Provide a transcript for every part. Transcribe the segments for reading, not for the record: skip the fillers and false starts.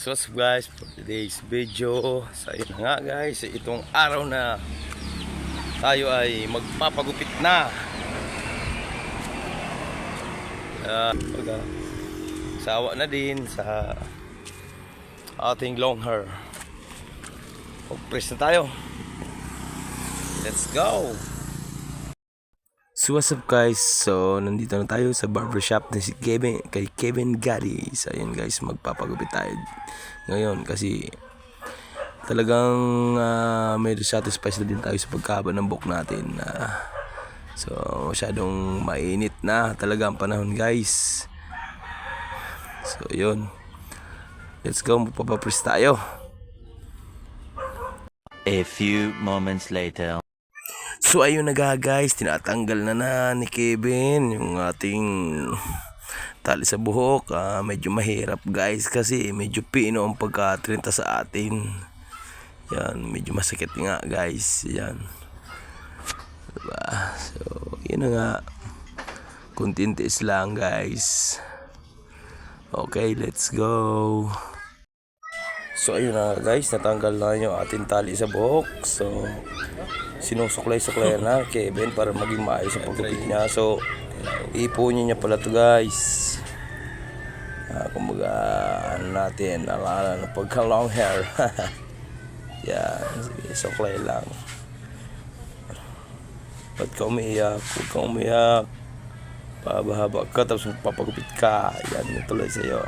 So what's up guys, for today's video. So yun nga guys, itong araw na tayo ay magpapagupit na. Sawa na din sa ating long hair. Mag-press na tayo. Let's go! So what's up guys, so nandito na tayo sa barbershop na si kay Kevin Gaddy. So ayun guys, magpapagupit tayo ngayon kasi talagang medyo satisfied na din tayo sa pagkahaba ng buhok natin. So masyadong mainit na talaga ang panahon guys. So yun, let's go, magpapapress tayo. A few moments later. So ayun na guys, tinatanggal na ni Kevin yung ating tali sa buhok. Medyo mahirap guys kasi medyo pino ang pagkatrinta sa atin. Yan, medyo masakit nga guys. Yan, diba? So yun na nga, kuntintis lang guys. Okay, let's go. So ayun na guys, natanggal na yung ating tali sa buhok. So sinusuklay-suklay na Kevin para maging maayos ang paggupit niya. So ipunin niya pala to guys. Kumbaga ano natin, ang pagka long hair. Yan, sige, suklay lang. Ba't ka umiiyak? Huwag ka umiiyak. Pahaba-haba ka tapos magpapagupit ka. Yan, natuloy sa'yo.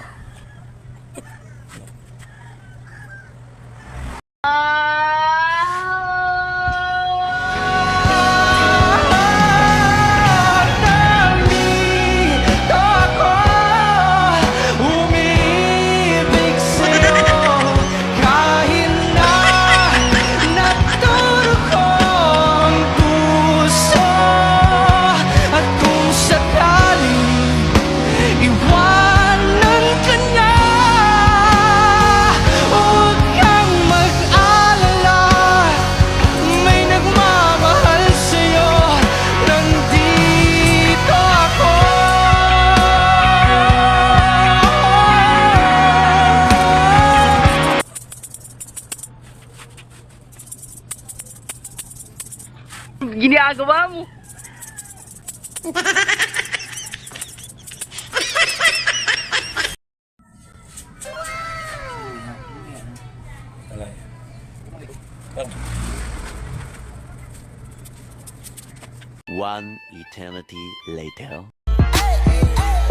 Ginagawa mo. One eternity later.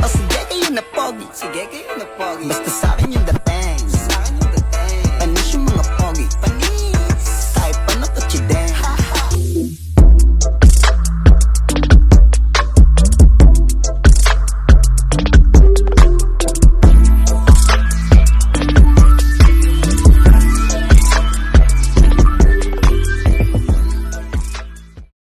Sige kayo na pogi, basta sa'kin yung dating.